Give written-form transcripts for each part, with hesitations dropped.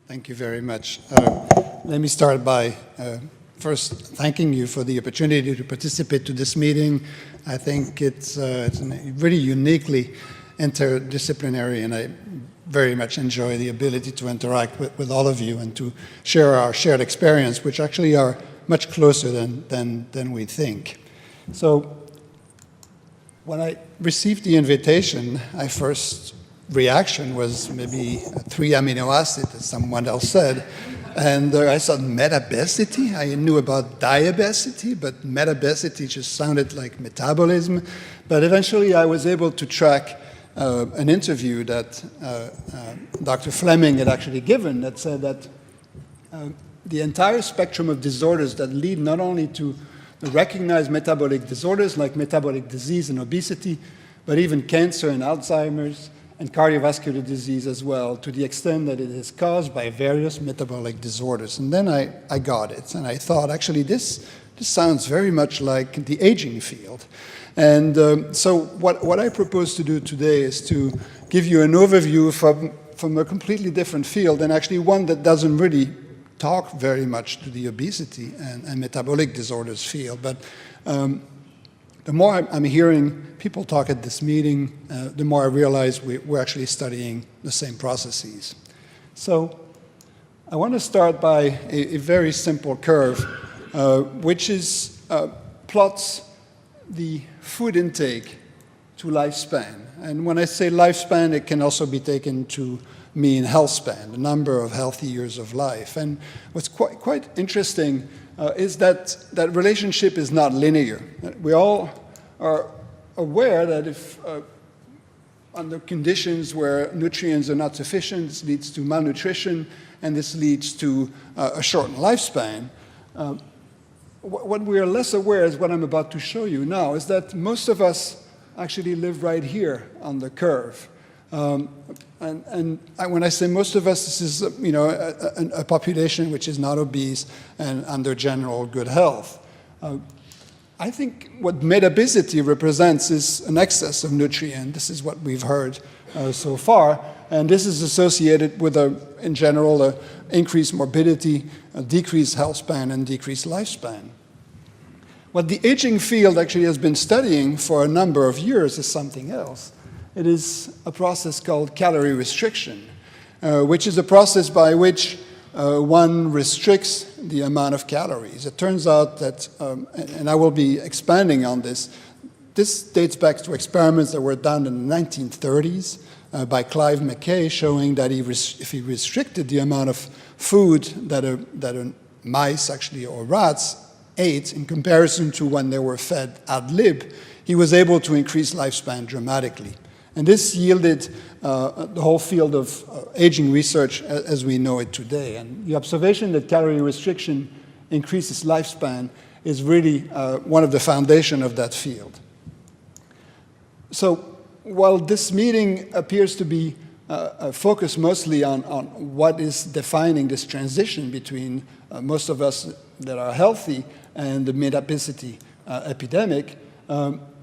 Thank you very much. Let me start by first thanking you for the opportunity to participate to this meeting. I think it's really uniquely interdisciplinary, and I very much enjoy the ability to interact with all of you and to share our shared experience, which actually are much closer than we think. So when I received the invitation, my first reaction was maybe 3 amino acids, as someone else said. And I thought, metabesity? I knew about diabesity, but metabesity just sounded like metabolism. But eventually I was able to track an interview that Dr. Fleming had actually given that said that the entire spectrum of disorders that lead not only to the recognized metabolic disorders like metabolic disease and obesity, but even cancer and Alzheimer's, and cardiovascular disease as well, to the extent that it is caused by various metabolic disorders. And then I got it, and I thought, actually, this sounds very much like the aging field. And so what I propose to do today is to give you an overview from a completely different field, and actually one that doesn't really talk very much to the obesity and metabolic disorders field. But the more I'm hearing people talk at this meeting, the more I realize we're actually studying the same processes. So I want to start by a very simple curve, which is plots the food intake to lifespan. And when I say lifespan, it can also be taken to mean health span, the number of healthy years of life. And what's quite interesting is that relationship is not linear. We all are aware that if under conditions where nutrients are not sufficient, this leads to malnutrition, and this leads to a shortened lifespan. What we are less aware is what I'm about to show you now, is that most of us actually live right here on the curve. And when I say most of us, this is a population which is not obese and under general good health. I think what metabesity represents is an excess of nutrient. This is what we've heard so far, and this is associated with, in general, increased morbidity, a decreased health span, and decreased lifespan. What the aging field actually has been studying for a number of years is something else. It is a process called calorie restriction, which is a process by which one restricts the amount of calories. It turns out that, and I will be expanding on this, this dates back to experiments that were done in the 1930s by Clive McKay, showing that if he restricted the amount of food that mice actually, or rats, ate in comparison to when they were fed ad lib, he was able to increase lifespan dramatically. And this yielded the whole field of aging research as we know it today. And the observation that calorie restriction increases lifespan is really one of the foundations of that field. So while this meeting appears to be focused mostly on what is defining this transition between most of us that are healthy and the metabesity epidemic,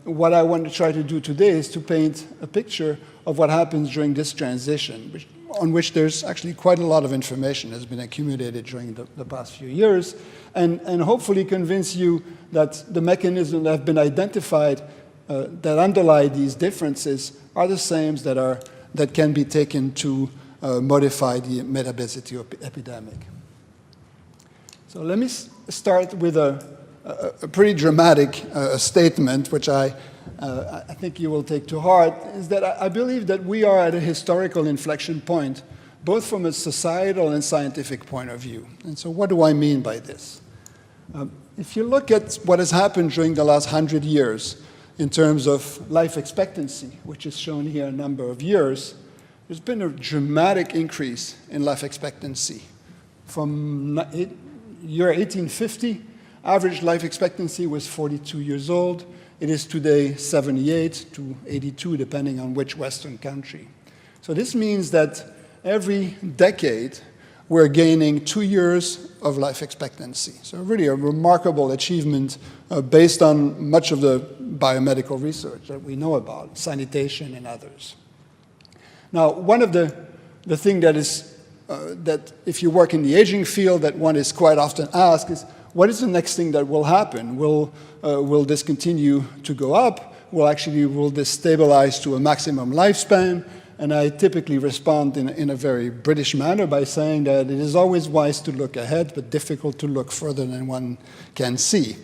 what I want to try to do today is to paint a picture of what happens during this transition, on which there's actually quite a lot of information has been accumulated during the past few years, and hopefully convince you that the mechanisms that have been identified that underlie these differences are the same that can be taken to modify the metabesity epidemic. So let me start with a pretty dramatic statement, which I think you will take to heart, is that I believe that we are at a historical inflection point, both from a societal and scientific point of view. And so what do I mean by this? If you look at what has happened during the last 100 years in terms of life expectancy, which is shown here a number of years, there's been a dramatic increase in life expectancy. From year 1850, average life expectancy was 42 years old. It is today 78 to 82, depending on which Western country. So this means that every decade, we're gaining 2 years of life expectancy. So really a remarkable achievement based on much of the biomedical research that we know about, sanitation and others. Now, one of the things that is that if you work in the aging field, that one is quite often asked is, what is the next thing that will happen? Will this continue to go up? Will this stabilize to a maximum lifespan? And I typically respond in a very British manner by saying that it is always wise to look ahead, but difficult to look further than one can see.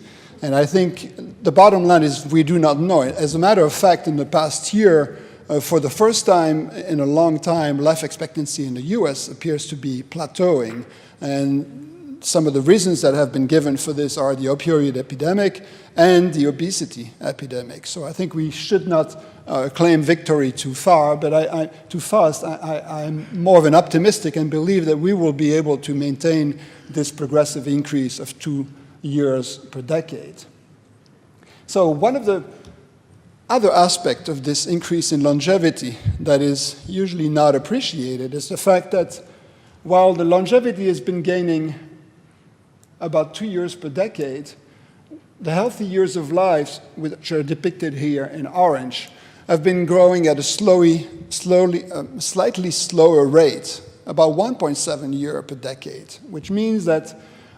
And I think the bottom line is we do not know it. As a matter of fact, in the past year, for the first time in a long time, life expectancy in the US appears to be plateauing. And some of the reasons that have been given for this are the opioid epidemic and the obesity epidemic. So I think we should not claim victory too far, but too fast. I'm more of an optimistic and believe that we will be able to maintain this progressive increase of 2 years per decade. So one of the other aspect of this increase in longevity that is usually not appreciated is the fact that while the longevity has been gaining about 2 years per decade, the healthy years of life, which are depicted here in orange, have been growing at a slightly slower rate, about 1.7 years per decade, which means that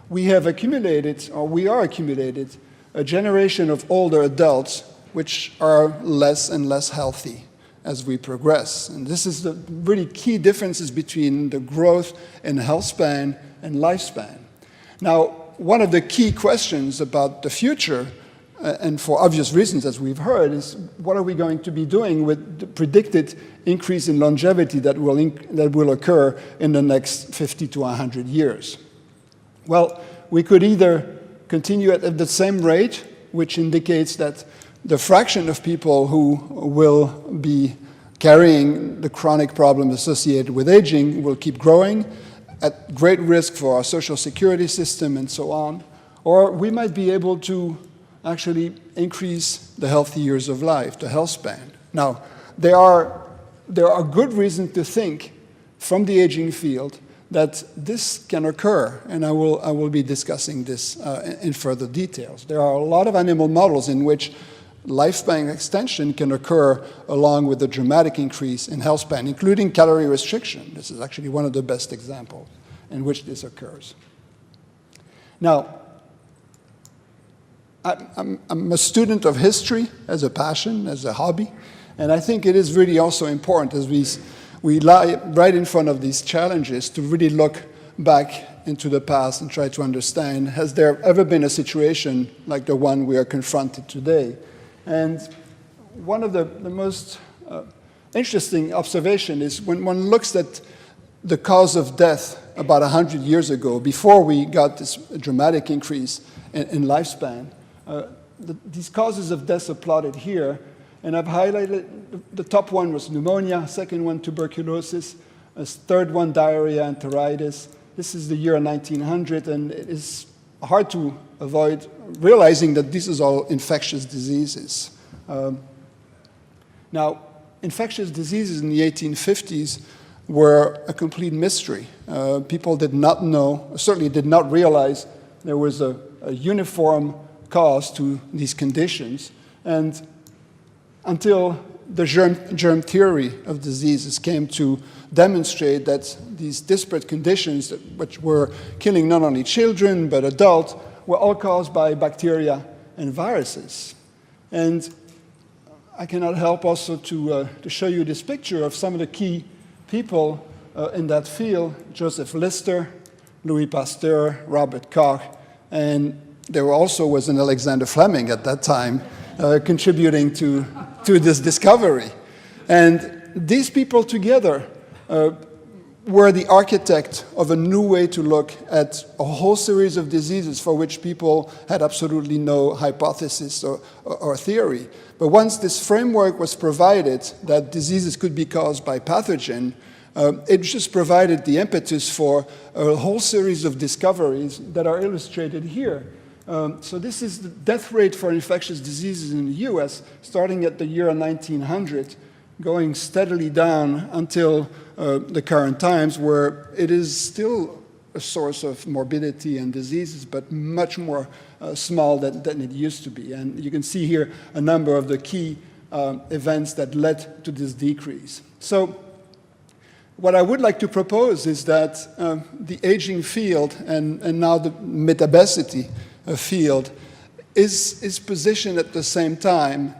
we are accumulated a generation of older adults which are less and less healthy as we progress. And this is the really key differences between the growth in health span and lifespan. Now, one of the key questions about the future, and for obvious reasons, as we've heard, is what are we going to be doing with the predicted increase in longevity that will occur in the next 50 to 100 years? Well, we could either continue at the same rate, which indicates that the fraction of people who will be carrying the chronic problem associated with aging will keep growing at great risk for our social security system and so on, or we might be able to actually increase the healthy years of life, the health span. Now, there are good reasons to think from the aging field that this can occur, and I will be discussing this in further details. There are a lot of animal models in which lifespan extension can occur along with a dramatic increase in health span, including calorie restriction. This is actually one of the best examples in which this occurs. Now, I'm a student of history as a passion, as a hobby, and I think it is really also important as we lie right in front of these challenges to really look back into the past and try to understand, has there ever been a situation like the one we are confronted today? And one of the most interesting observation is when one looks at the cause of death about 100 years ago, before we got this dramatic increase in lifespan, these causes of death are plotted here, and I've highlighted the top one was pneumonia, second one tuberculosis, third one diarrhea and enteritis. This is the year 1900, and it is hard to avoid realizing that this is all infectious diseases. Now, infectious diseases in the 1850s were a complete mystery. People did not know, certainly did not realize there was a uniform cause to these conditions, and until the germ theory of diseases came to demonstrate that these disparate conditions, which were killing not only children but adults, were all caused by bacteria and viruses. And I cannot help also to show you this picture of some of the key people in that field: Joseph Lister, Louis Pasteur, Robert Koch, and there also was an Alexander Fleming at that time contributing to this discovery. And these people together were the architect of a new way to look at a whole series of diseases for which people had absolutely no hypothesis or theory. But once this framework was provided that diseases could be caused by pathogen, it just provided the impetus for a whole series of discoveries that are illustrated here. So this is the death rate for infectious diseases in the US, starting at the year 1900, going steadily down until the current times, where it is still a source of morbidity and diseases, but much more small than it used to be. And you can see here a number of the key events that led to this decrease. So What I would like to propose is that the aging field and now the metabesity field is positioned at the same time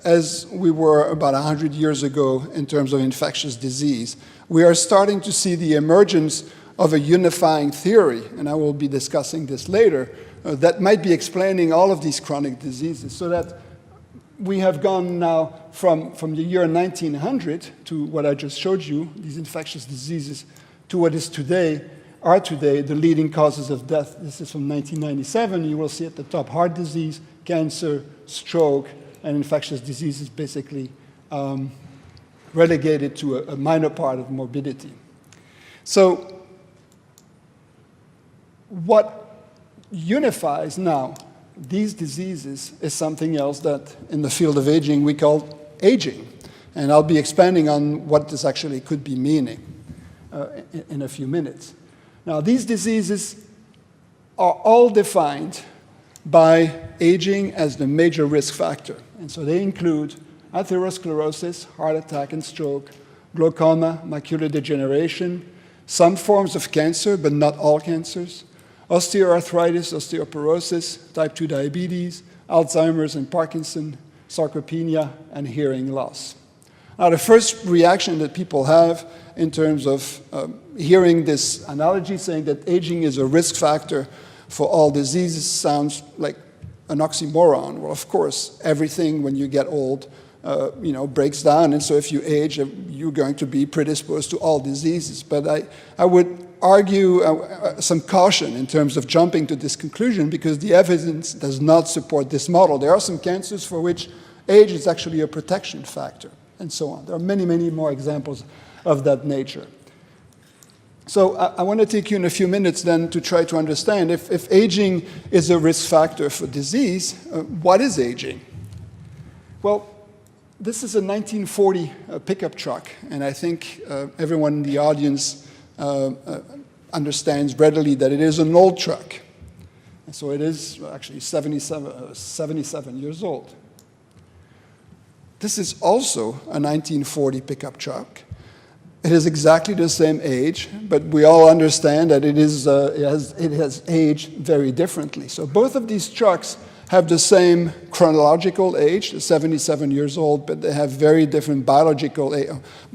as we were about 100 years ago in terms of infectious disease. We are starting to see the emergence of a unifying theory, and I will be discussing this later, that might be explaining all of these chronic diseases, so that we have gone now from the year 1900 to what I just showed you, these infectious diseases, to what is today, are today the leading causes of death. This is from 1997. You will see at the top heart disease, cancer, stroke, and infectious diseases basically relegated to a minor part of morbidity. So what unifies now these diseases is something else that in the field of aging we call aging. And I'll be expanding on what this actually could be meaning in a few minutes. Now, these diseases are all defined by aging as the major risk factor. And so they include atherosclerosis, heart attack and stroke, glaucoma, macular degeneration, some forms of cancer, but not all cancers, osteoarthritis, osteoporosis, type 2 diabetes, Alzheimer's and Parkinson, sarcopenia, and hearing loss. Now, the first reaction that people have in terms of hearing this analogy saying that aging is a risk factor for all diseases sounds like an oxymoron. Well, of course, everything when you get old breaks down, and so if you age, you're going to be predisposed to all diseases. But I would argue some caution in terms of jumping to this conclusion because the evidence does not support this model. There are some cancers for which age is actually a protection factor, and so on. There are many, many more examples of that nature. So I want to take you in a few minutes then to try to understand if aging is a risk factor for disease, what is aging? Well, this is a 1940 pickup truck, and I think everyone in the audience understands readily that it is an old truck. And so it is actually 77 years old. This is also a 1940 pickup truck. It is exactly the same age, but we all understand that it has aged very differently. So both of these trucks have the same chronological age, 77 years old, but they have very different biological age,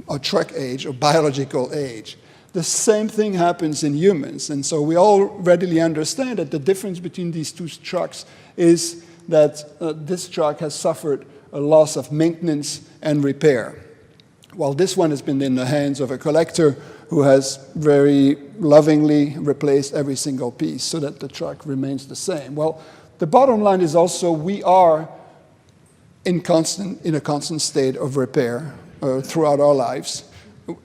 or truck age, or biological age. The same thing happens in humans, and so we all readily understand that the difference between these two trucks is that this truck has suffered a loss of maintenance and repair, while this one has been in the hands of a collector who has very lovingly replaced every single piece so that the truck remains the same. Well, the bottom line is also we are in a constant state of repair throughout our lives.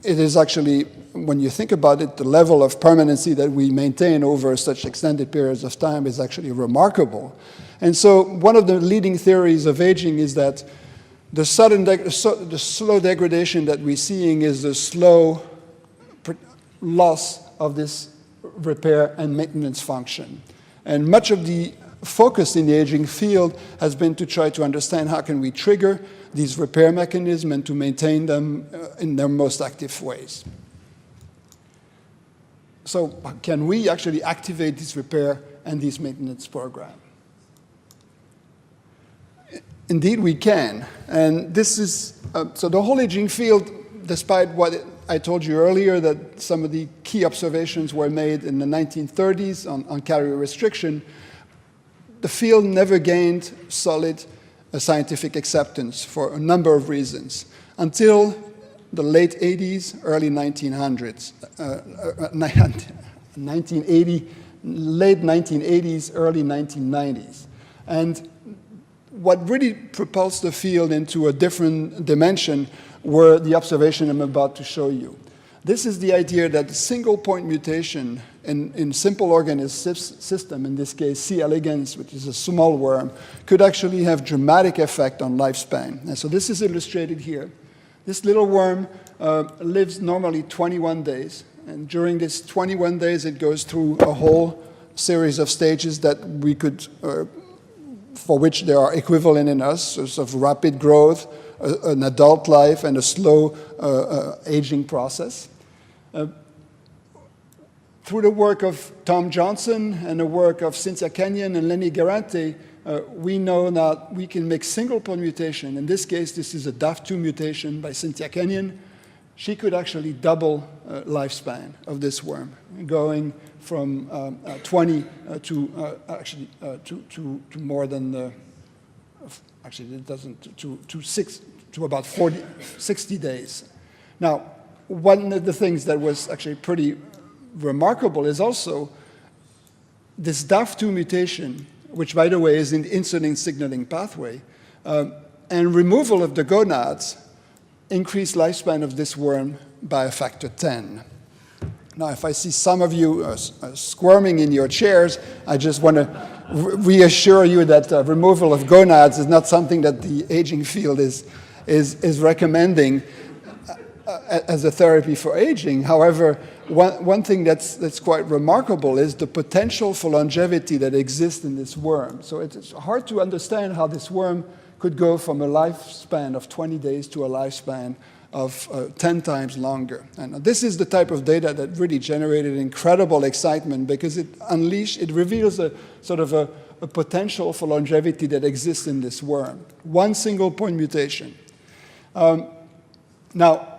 It is actually, when you think about it, the level of permanency that we maintain over such extended periods of time is actually remarkable. And so one of the leading theories of aging is that the slow degradation that we're seeing is the slow loss of this repair and maintenance function. And much of the focus in the aging field has been to try to understand how can we trigger these repair mechanisms and to maintain them in their most active ways. So can we actually activate this repair and this maintenance program? Indeed, we can. And this is, so the whole aging field, despite what I told you earlier, that some of the key observations were made in the 1930s on calorie restriction, the field never gained solid scientific acceptance for a number of reasons until the late 80s, early 1900s, 1980, late 1980s, early 1990s. And what really propulsed the field into a different dimension were the observation I'm about to show you. This is the idea that a single point mutation in simple organism system, in this case C. elegans, which is a small worm, could actually have dramatic effect on lifespan. And so this is illustrated here. This little worm lives normally 21 days. And during this 21 days, it goes through a whole series of stages that we could, for which there are equivalent in us, sort of rapid growth, an adult life, and a slow aging process. Through the work of Tom Johnson and the work of Cynthia Kenyon and Lenny Garante, we know that we can make single point mutation. In this case, this is a DAF2 mutation by Cynthia Kenyon. She could actually double lifespan of this worm, going from 20 to more than, actually it doesn't, to about 60 days. Now, one of the things that was actually pretty remarkable is also this DAF2 mutation, which, by the way, is in the insulin signaling pathway, and removal of the gonads increased lifespan of this worm by a factor 10. Now, if I see some of you squirming in your chairs, I just want to reassure you that removal of gonads is not something that the aging field is recommending as a therapy for aging. However, one thing that's quite remarkable is the potential for longevity that exists in this worm. So it's hard to understand how this worm could go from a lifespan of 20 days to a lifespan of 10 times longer. And this is the type of data that really generated incredible excitement because it reveals a sort of a potential for longevity that exists in this worm. One single point mutation. Now,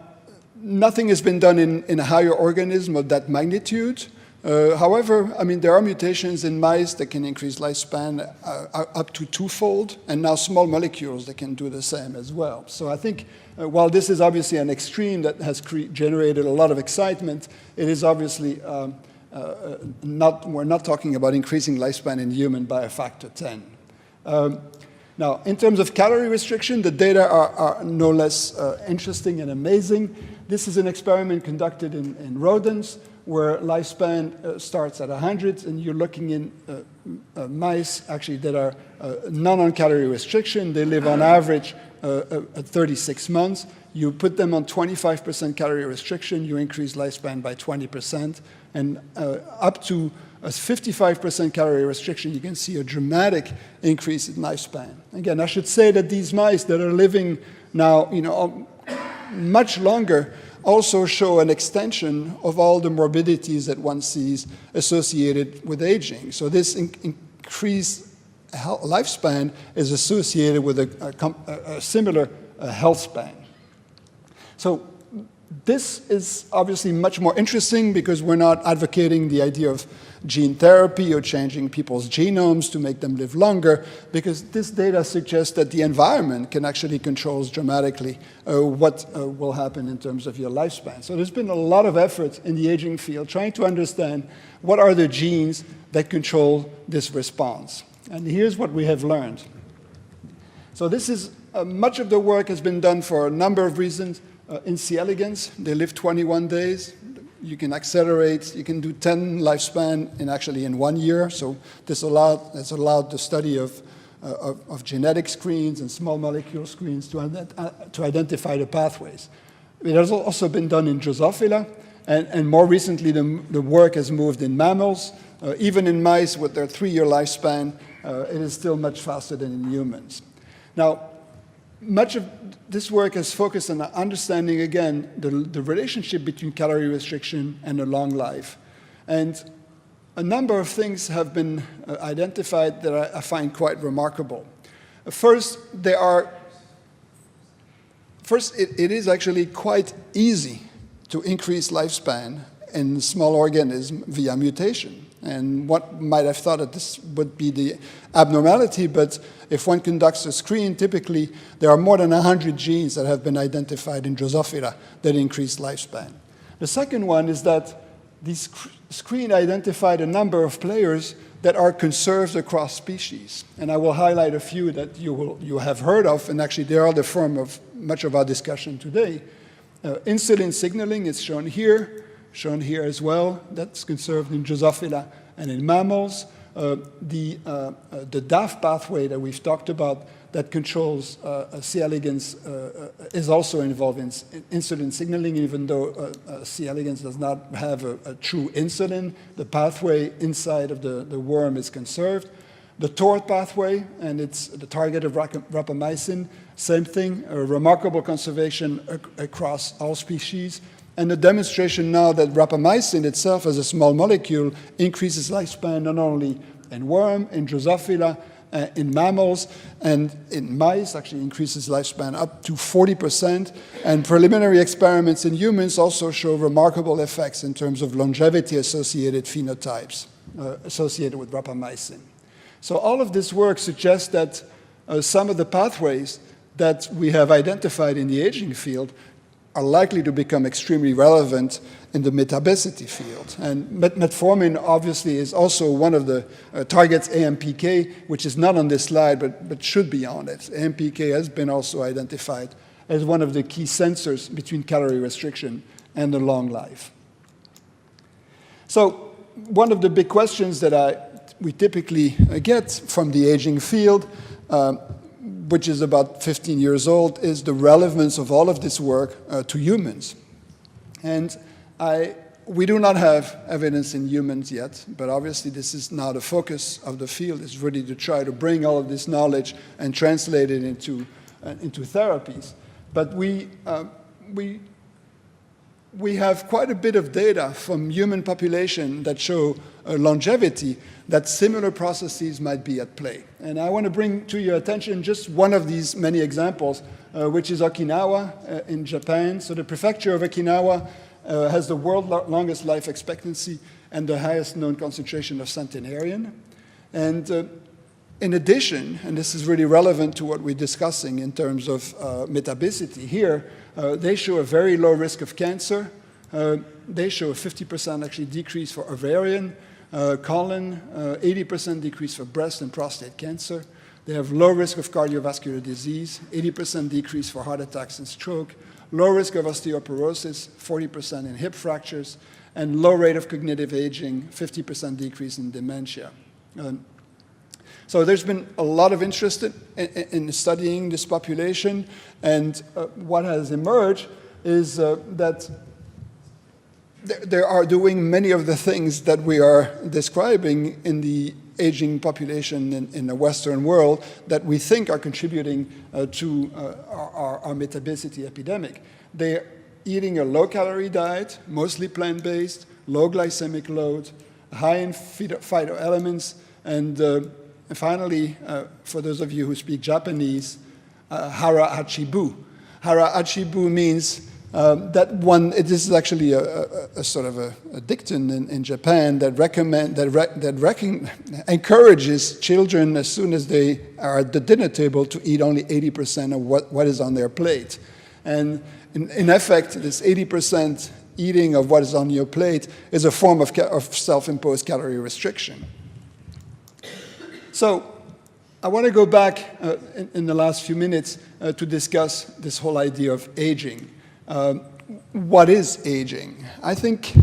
nothing has been done in a higher organism of that magnitude. However, I mean, there are mutations in mice that can increase lifespan up to twofold, and now small molecules that can do the same as well. So I think while this is obviously an extreme that has generated a lot of excitement, it is obviously we're not talking about increasing lifespan in human by a factor 10. Now, in terms of calorie restriction, the data are no less interesting and amazing. This is an experiment conducted in rodents where lifespan starts at 100, and you're looking in mice actually that are not on calorie restriction. They live on average at 36 months. You put them on 25% calorie restriction, you increase lifespan by 20%, and up to a 55% calorie restriction, you can see a dramatic increase in lifespan. Again, I should say that these mice that are living now, much longer also show an extension of all the morbidities that one sees associated with aging. So this increased lifespan is associated with a similar health span. So this is obviously much more interesting because we're not advocating the idea of gene therapy or changing people's genomes to make them live longer, because this data suggests that the environment can actually control dramatically what will happen in terms of your lifespan. So there's been a lot of effort in the aging field trying to understand what are the genes that control this response. And here's what we have learned. So this is, much of the work has been done for a number of reasons. In C. elegans, they live 21 days. You can accelerate, you can do 10 lifespan in 1 year. So this has allowed the study of genetic screens and small molecule screens to identify the pathways. It has also been done in Drosophila, and more recently the work has moved in mammals. Even in mice with their 3-year lifespan, it is still much faster than in humans. Now, much of this work has focused on understanding, again, the relationship between calorie restriction and a long life. And a number of things have been identified that I find quite remarkable. First, it is actually quite easy to increase lifespan in small organisms via mutation. And one might have thought that this would be the abnormality, but if one conducts a screen, typically there are more than 100 genes that have been identified in Drosophila that increase lifespan. The second one is that this screen identified a number of players that are conserved across species. And I will highlight a few that you have heard of, and actually they are the form of much of our discussion today. Insulin signaling is shown here as well. That's conserved in Drosophila and in mammals. The DAF pathway that we've talked about that controls C. elegans is also involved in insulin signaling, even though C. elegans does not have a true insulin. The pathway inside of the worm is conserved. The TORT pathway, and it's the target of rapamycin, same thing, a remarkable conservation across all species. and the demonstration now that rapamycin itself as a small molecule increases lifespan not only in worm, in Drosophila, in mammals, and in mice actually increases lifespan up to 40%, and preliminary experiments in humans also show remarkable effects in terms of longevity-associated phenotypes associated with rapamycin. So all of this work suggests that some of the pathways that we have identified in the aging field are likely to become extremely relevant in the metabesity field. And metformin obviously is also one of the targets, AMPK, which is not on this slide but should be on it. AMPK has been also identified as one of the key sensors between calorie restriction and the long life. So one of the big questions that we typically get from the aging field, which is about 15 years old, is the relevance of all of this work to humans. And we do not have evidence in humans yet, but obviously this is now the focus of the field, is really to try to bring all of this knowledge and translate it into therapies. But we have quite a bit of data from human population that show longevity, that similar processes might be at play. And I want to bring to your attention just one of these many examples, which is Okinawa in Japan. So the prefecture of Okinawa has the world's longest life expectancy and the highest known concentration of Centenarian. And in addition, and this is really relevant to what we're discussing in terms of metabesity here, they show a very low risk of cancer. They show a 50% actually decrease for ovarian, colon, 80% decrease for breast and prostate cancer. They have low risk of cardiovascular disease, 80% decrease for heart attacks and stroke, low risk of osteoporosis, 40% in hip fractures, and low rate of cognitive aging, 50% decrease in dementia. So there's been a lot of interest in studying this population, and what has emerged is that they are doing many of the things that we are describing in the aging population in the Western world that we think are contributing to our metabesity epidemic. They're eating a low-calorie diet, mostly plant-based, low glycemic load, high in phytoelements, and finally, for those of you who speak Japanese, hara achibu. Hara achibu means that one, this is actually a sort of a dictum in Japan that encourages children as soon as they are at the dinner table to eat only 80% of what is on their plate. And in effect, this 80% eating of what is on your plate is a form of self-imposed calorie restriction. So I want to go back in the last few minutes to discuss this whole idea of aging. What is aging? I think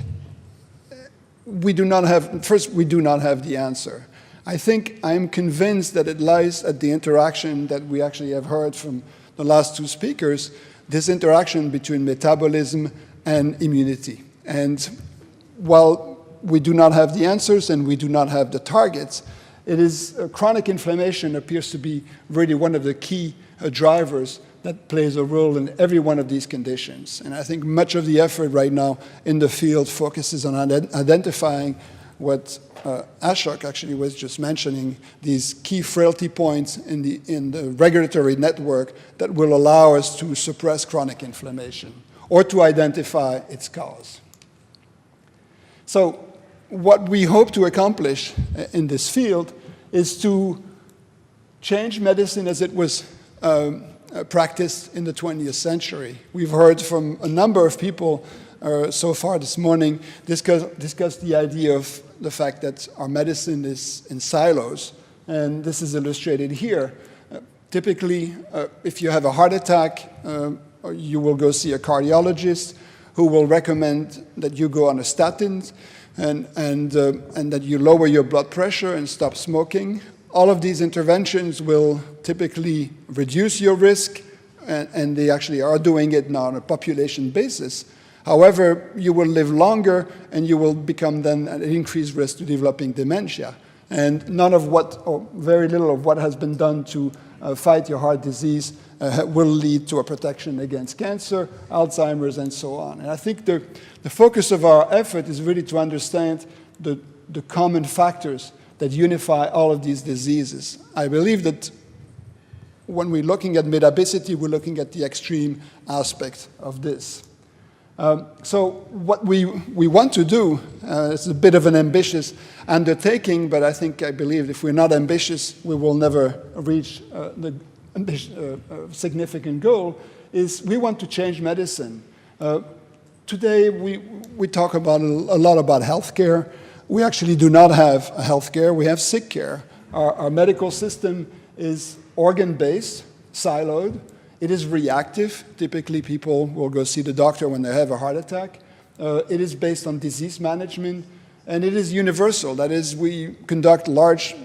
we do not have the answer. I think I'm convinced that it lies at the interaction that we actually have heard from the last two speakers, this interaction between metabolism and immunity. And while we do not have the answers and we do not have the targets, it is chronic inflammation appears to be really one of the key drivers that plays a role in every one of these conditions. And I think much of the effort right now in the field focuses on identifying what Ashok actually was just mentioning, these key frailty points in the regulatory network that will allow us to suppress chronic inflammation or to identify its cause. So what we hope to accomplish in this field is to change medicine as it was practiced in the 20th century. We've heard from a number of people so far this morning discuss the idea of the fact that our medicine is in silos, and this is illustrated here. Typically, if you have a heart attack, you will go see a cardiologist who will recommend that you go on a statin and that you lower your blood pressure and stop smoking. All of these interventions will typically reduce your risk, and they actually are doing it now on a population basis. However, you will live longer, and you will become then at increased risk to developing dementia. And none of what, or very little of what has been done to fight your heart disease will lead to a protection against cancer, Alzheimer's, and so on. And I think the focus of our effort is really to understand the common factors that unify all of these diseases. I believe that when we're looking at metabesity, we're looking at the extreme aspect of this. So what we want to do, it's a bit of an ambitious undertaking, but I believe if we're not ambitious, we will never reach the significant goal, is we want to change medicine. Today, we talk a lot about healthcare. We actually do not have healthcare, we have sick care. Our medical system is organ-based, siloed. It is reactive. Typically, people will go see the doctor when they have a heart attack. It is based on disease management, and it is universal. That is, we conduct large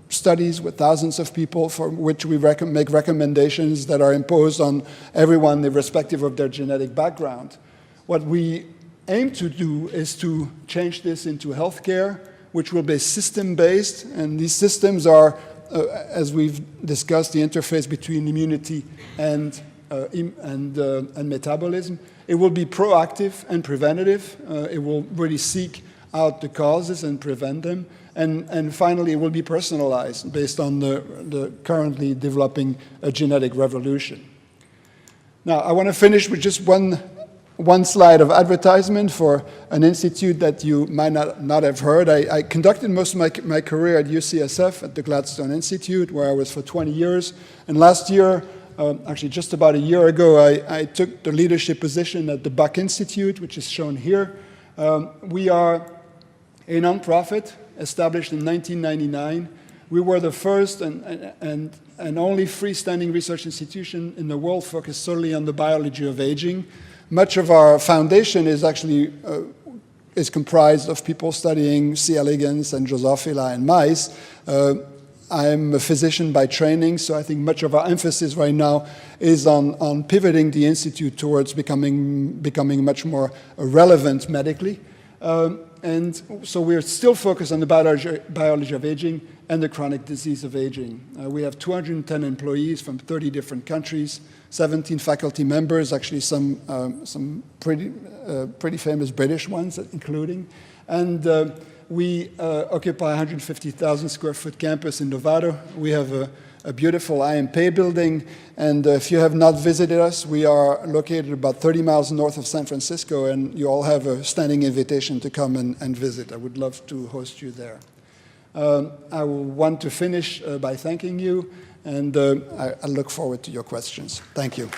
studies with thousands of people for which we make recommendations that are imposed on everyone irrespective of their genetic background. What we aim to do is to change this into healthcare, which will be system-based, and these systems are, as we've discussed, the interface between immunity and metabolism. It will be proactive and preventative. It will really seek out the causes and prevent them. And finally, it will be personalized based on the currently developing genetic revolution. Now, I want to finish with just one slide of advertisement for an institute that you might not have heard. I conducted most of my career at UCSF at the Gladstone Institute, where I was for 20 years. And last year, actually just about a year ago, I took the leadership position at the Buck Institute, which is shown here. We are a nonprofit established in 1999. We were the first and only freestanding research institution in the world focused solely on the biology of aging. Much of our foundation is actually comprised of people studying C. elegans and Drosophila in mice. I'm a physician by training, so I think much of our emphasis right now is on pivoting the institute towards becoming much more relevant medically. And so we're still focused on the biology of aging and the chronic disease of aging. We have 210 employees from 30 different countries, 17 faculty members, actually some pretty famous British ones, including. And we occupy 150,000 square foot campus in Novato. We have a beautiful IMP building, and if you have not visited us, we are located about 30 miles north of San Francisco, and you all have a standing invitation to come and visit. I would love to host you there. I will want to finish by thanking you, and I look forward to your questions. Thank you.